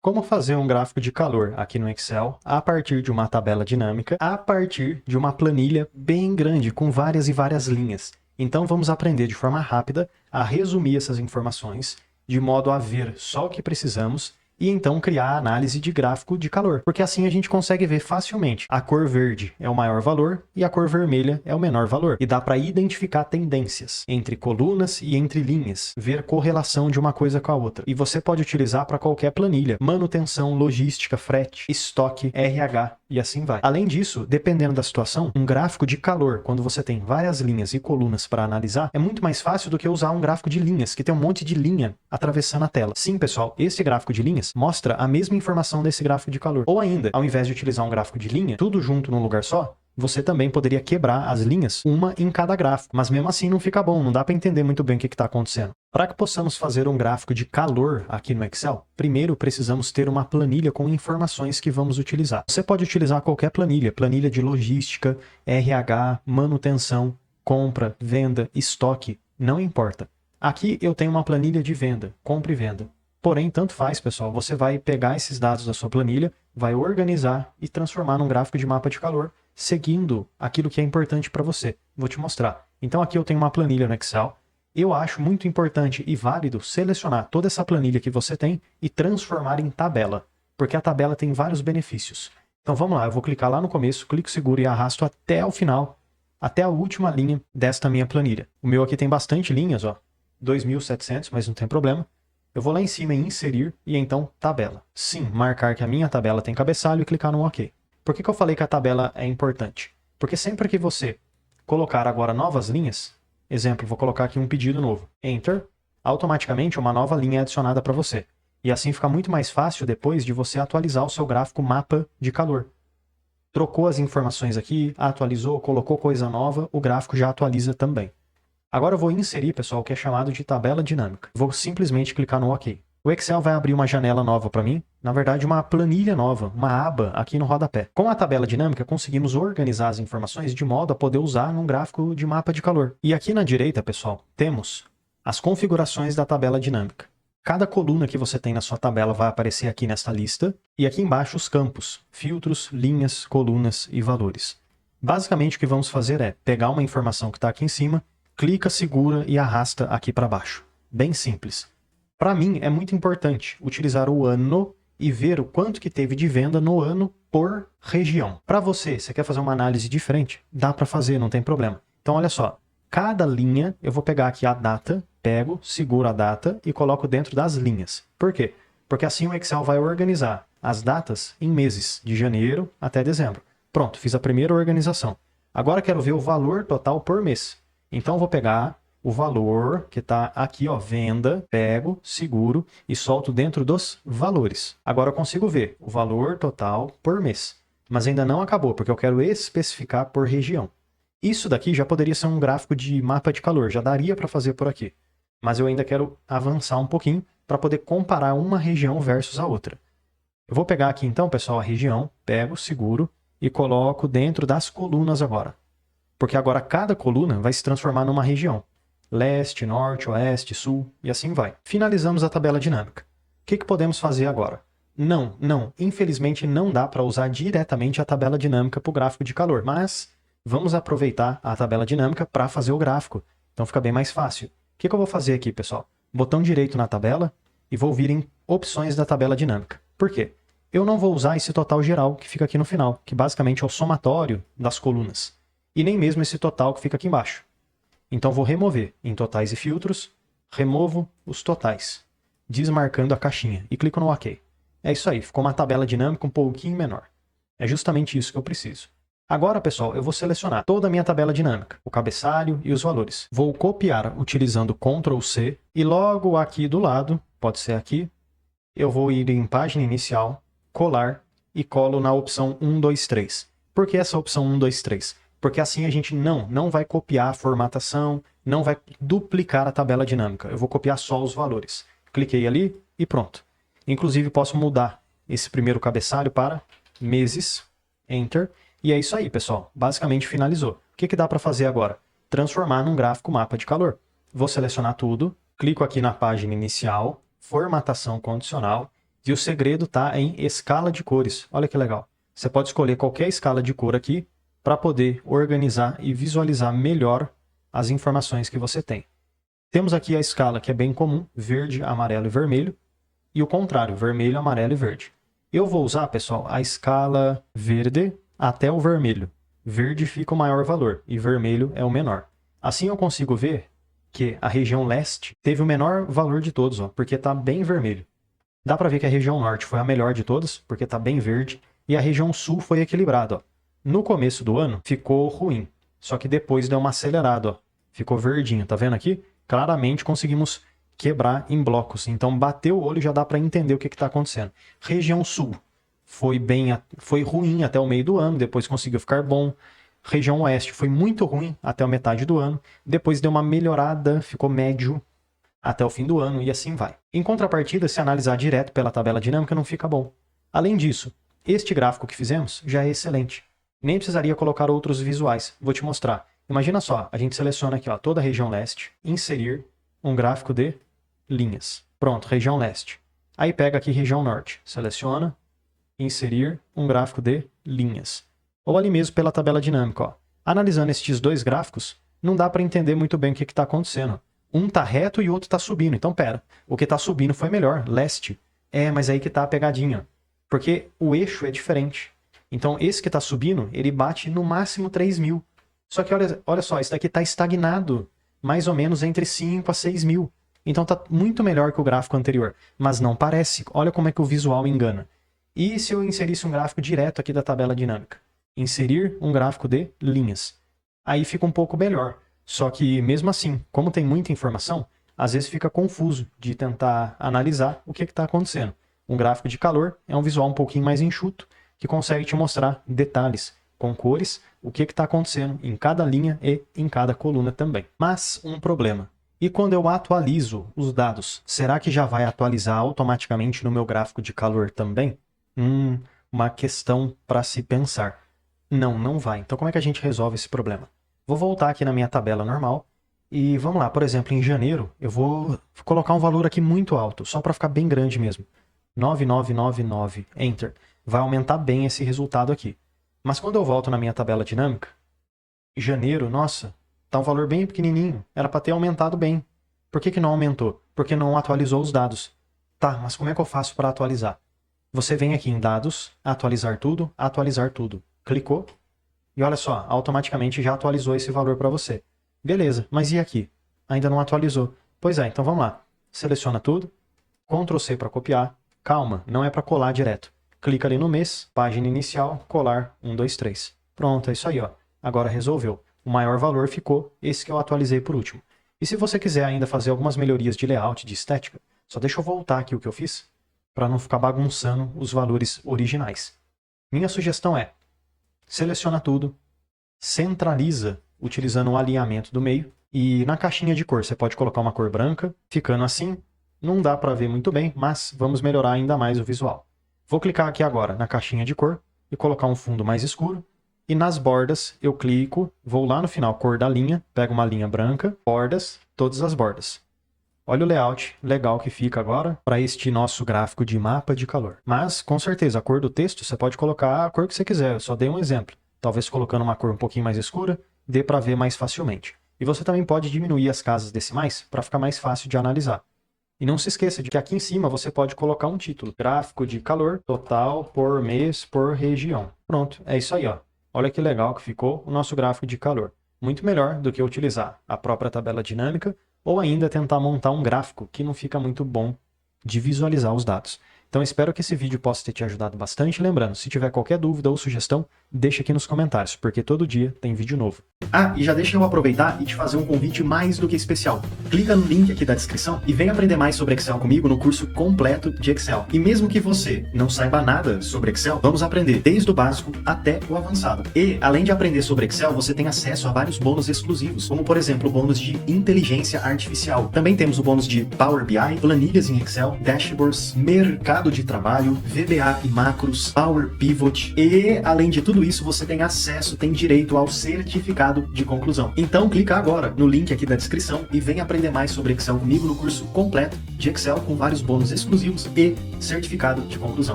Como fazer um gráfico de calor aqui no Excel a partir de uma tabela dinâmica, a partir de uma planilha bem grande, com várias e várias linhas. Então vamos aprender de forma rápida a resumir essas informações, de modo a ver só o que precisamos e então criar a análise de gráfico de calor. Porque assim a gente consegue ver facilmente a cor verde é o maior valor e a cor vermelha é o menor valor. E dá para identificar tendências entre colunas e entre linhas, ver correlação de uma coisa com a outra. E você pode utilizar para qualquer planilha: manutenção, logística, frete, estoque, RH e assim vai. Além disso, dependendo da situação, um gráfico de calor, quando você tem várias linhas e colunas para analisar, é muito mais fácil do que usar um gráfico de linhas, que tem um monte de linha atravessando a tela. Sim, pessoal, esse gráfico de linhas mostra a mesma informação desse gráfico de calor. Ou ainda, ao invés de utilizar um gráfico de linha, tudo junto num lugar só, você também poderia quebrar as linhas, uma em cada gráfico. Mas mesmo assim não fica bom, não dá para entender muito bem o que está acontecendo. Para que possamos fazer um gráfico de calor aqui no Excel, primeiro precisamos ter uma planilha com informações que vamos utilizar. Você pode utilizar qualquer planilha, planilha de logística, RH, manutenção, compra, venda, estoque, não importa. Aqui eu tenho uma planilha de venda, compra e venda. Porém, tanto faz, pessoal, você vai pegar esses dados da sua planilha, vai organizar e transformar num gráfico de mapa de calor, seguindo aquilo que é importante para você. Vou te mostrar. Então aqui eu tenho uma planilha no Excel. Eu acho muito importante e válido selecionar toda essa planilha que você tem e transformar em tabela, porque a tabela tem vários benefícios. Então vamos lá, eu vou clicar lá no começo, clico seguro e arrasto até o final, até a última linha desta minha planilha. O meu aqui tem bastante linhas, ó, 2.700, mas não tem problema. Eu vou lá em cima em inserir e então tabela. Sim, marcar que a minha tabela tem cabeçalho e clicar no OK. Por que eu falei que a tabela é importante? Porque sempre que você colocar agora novas linhas, exemplo, vou colocar aqui um pedido novo, Enter, automaticamente uma nova linha é adicionada para você. E assim fica muito mais fácil depois de você atualizar o seu gráfico mapa de calor. Trocou as informações aqui, atualizou, colocou coisa nova, o gráfico já atualiza também. Agora eu vou inserir, pessoal, o que é chamado de tabela dinâmica. Vou simplesmente clicar no OK. O Excel vai abrir uma janela nova para mim, na verdade uma planilha nova, uma aba aqui no rodapé. Com a tabela dinâmica conseguimos organizar as informações de modo a poder usar num gráfico de mapa de calor. E aqui na direita, pessoal, temos as configurações da tabela dinâmica. Cada coluna que você tem na sua tabela vai aparecer aqui nesta lista, e aqui embaixo os campos, filtros, linhas, colunas e valores. Basicamente o que vamos fazer é pegar uma informação que está aqui em cima, clica, segura e arrasta aqui para baixo. Bem simples. Para mim é muito importante utilizar o ano e ver o quanto que teve de venda no ano por região. Para você quer fazer uma análise diferente? Dá para fazer, não tem problema. Então olha só, cada linha eu vou pegar aqui a data, pego, seguro a data e coloco dentro das linhas. Por quê? Porque assim o Excel vai organizar as datas em meses, de janeiro até dezembro. Pronto, fiz a primeira organização. Agora quero ver o valor total por mês. Então vou pegar o valor que está aqui, ó, venda, pego, seguro e solto dentro dos valores. Agora eu consigo ver o valor total por mês. Mas ainda não acabou, porque eu quero especificar por região. Isso daqui já poderia ser um gráfico de mapa de calor, já daria para fazer por aqui. Mas eu ainda quero avançar um pouquinho para poder comparar uma região versus a outra. Eu vou pegar aqui então, pessoal, a região, pego, seguro e coloco dentro das colunas agora. Porque agora cada coluna vai se transformar numa região. Leste, norte, oeste, sul e assim vai. Finalizamos a tabela dinâmica. O que podemos fazer agora? Infelizmente não dá para usar diretamente a tabela dinâmica para o gráfico de calor, mas vamos aproveitar a tabela dinâmica para fazer o gráfico. Então fica bem mais fácil. O que eu vou fazer aqui, pessoal? Botão direito na tabela e vou vir em opções da tabela dinâmica. Por quê? Eu não vou usar esse total geral que fica aqui no final, que basicamente é o somatório das colunas. E nem mesmo esse total que fica aqui embaixo. Então vou remover em totais e filtros, removo os totais, desmarcando a caixinha e clico no OK. É isso aí, ficou uma tabela dinâmica um pouquinho menor. É justamente isso que eu preciso. Agora, pessoal, eu vou selecionar toda a minha tabela dinâmica, o cabeçalho e os valores. Vou copiar utilizando Ctrl C e logo aqui do lado, pode ser aqui, eu vou ir em página inicial, colar e colo na opção 1, 2, 3. Por que essa opção 1, 2, 3? Porque assim a gente não vai copiar a formatação, não vai duplicar a tabela dinâmica. Eu vou copiar só os valores. Cliquei ali e pronto. Inclusive posso mudar esse primeiro cabeçalho para meses, Enter. E é isso aí, pessoal. Basicamente finalizou. O que dá para fazer agora? Transformar num gráfico mapa de calor. Vou selecionar tudo, clico aqui na página inicial, formatação condicional E o segredo está em escala de cores. Olha que legal. Você pode escolher qualquer escala de cor aqui para poder organizar e visualizar melhor as informações que você tem. Temos aqui a escala que é bem comum, verde, amarelo e vermelho, e o contrário, vermelho, amarelo e verde. Eu vou usar, pessoal, a escala verde até o vermelho. Verde fica o maior valor e vermelho é o menor. Assim eu consigo ver que a região leste teve o menor valor de todos, ó, porque está bem vermelho. Dá para ver que a região norte foi a melhor de todas, porque está bem verde, e a região sul foi equilibrada. Ó. No começo do ano ficou ruim, só que depois deu uma acelerada, ó. Ficou verdinho, tá vendo aqui? Claramente conseguimos quebrar em blocos. Então, bateu o olho já dá para entender o que está acontecendo. Região sul foi ruim até o meio do ano, depois conseguiu ficar bom. Região oeste foi muito ruim até a metade do ano, depois deu uma melhorada, ficou médio até o fim do ano e assim vai. Em contrapartida, se analisar direto pela tabela dinâmica não fica bom. Além disso, este gráfico que fizemos já é excelente. Nem precisaria colocar outros visuais. Vou te mostrar. Imagina só, a gente seleciona aqui ó, toda a região leste, inserir um gráfico de linhas. Pronto, região leste. Aí pega aqui região norte, seleciona, inserir um gráfico de linhas. Ou ali mesmo pela tabela dinâmica. Ó. Analisando estes dois gráficos, não dá para entender muito bem o que está acontecendo. Um está reto e o outro está subindo. Então, pera, o que está subindo foi melhor, leste. Mas aí que está a pegadinha. Porque o eixo é diferente. Então, esse que está subindo, ele bate no máximo 3.000. Só que olha só, isso daqui está estagnado, mais ou menos entre 5 a 6.000. Então está muito melhor que o gráfico anterior. Mas não parece. Olha como é que o visual engana. E se eu inserisse um gráfico direto aqui da tabela dinâmica? Inserir um gráfico de linhas. Aí fica um pouco melhor. Só que, mesmo assim, como tem muita informação, às vezes fica confuso de tentar analisar o que está acontecendo. Um gráfico de calor é um visual um pouquinho mais enxuto, que consegue te mostrar detalhes, com cores, o que está acontecendo em cada linha e em cada coluna também. Mas um problema. E quando eu atualizo os dados, será que já vai atualizar automaticamente no meu gráfico de calor também? Uma questão para se pensar. Não, não vai. Então como é que a gente resolve esse problema? Vou voltar aqui na minha tabela normal e vamos lá, por exemplo, em janeiro eu vou colocar um valor aqui muito alto, só para ficar bem grande mesmo. 9999, Enter. Vai aumentar bem esse resultado aqui. Mas quando eu volto na minha tabela dinâmica, janeiro, nossa, tá um valor bem pequenininho, era para ter aumentado bem. Por que não aumentou? Porque não atualizou os dados. Tá, mas como é que eu faço para atualizar? Você vem aqui em dados, atualizar tudo. Clicou. E olha só, automaticamente já atualizou esse valor para você. Beleza, mas e aqui? Ainda não atualizou. Pois é, então vamos lá. Seleciona tudo, Ctrl C para copiar. Calma, não é para colar direto. Clica ali no mês, página inicial, colar 1, 2, 3. Pronto, é isso aí, ó. Agora resolveu. O maior valor ficou esse que eu atualizei por último. E se você quiser ainda fazer algumas melhorias de layout, de estética, só deixa eu voltar aqui o que eu fiz, para não ficar bagunçando os valores originais. Minha sugestão é, seleciona tudo, centraliza utilizando o alinhamento do meio e na caixinha de cor você pode colocar uma cor branca, ficando assim, não dá para ver muito bem, mas vamos melhorar ainda mais o visual. Vou clicar aqui agora na caixinha de cor e colocar um fundo mais escuro e nas bordas eu clico, vou lá no final, cor da linha, pego uma linha branca, bordas, todas as bordas. Olha o layout legal que fica agora para este nosso gráfico de mapa de calor. Mas, com certeza, a cor do texto você pode colocar a cor que você quiser. Eu só dei um exemplo. Talvez colocando uma cor um pouquinho mais escura, dê para ver mais facilmente. E você também pode diminuir as casas decimais para ficar mais fácil de analisar. E não se esqueça de que aqui em cima você pode colocar um título. Gráfico de calor total por mês por região. Pronto, é isso aí, ó. Olha que legal que ficou o nosso gráfico de calor. Muito melhor do que utilizar a própria tabela dinâmica ou ainda tentar montar um gráfico que não fica muito bom de visualizar os dados. Então espero que esse vídeo possa ter te ajudado bastante. Lembrando, se tiver qualquer dúvida ou sugestão, deixa aqui nos comentários, porque todo dia tem vídeo novo. Ah, e já deixa eu aproveitar e te fazer um convite mais do que especial. Clica no link aqui da descrição e vem aprender mais sobre Excel comigo no curso completo de Excel. E mesmo que você não saiba nada sobre Excel, vamos aprender desde o básico até o avançado. E, além de aprender sobre Excel, você tem acesso a vários bônus exclusivos, como por exemplo o bônus de inteligência artificial. Também temos o bônus de Power BI, planilhas em Excel, dashboards, mercado mercado de trabalho, VBA e macros, Power Pivot e, além de tudo isso, você tem acesso, tem direito ao certificado de conclusão. Então clica agora no link aqui da descrição e vem aprender mais sobre Excel comigo no curso completo de Excel com vários bônus exclusivos e certificado de conclusão.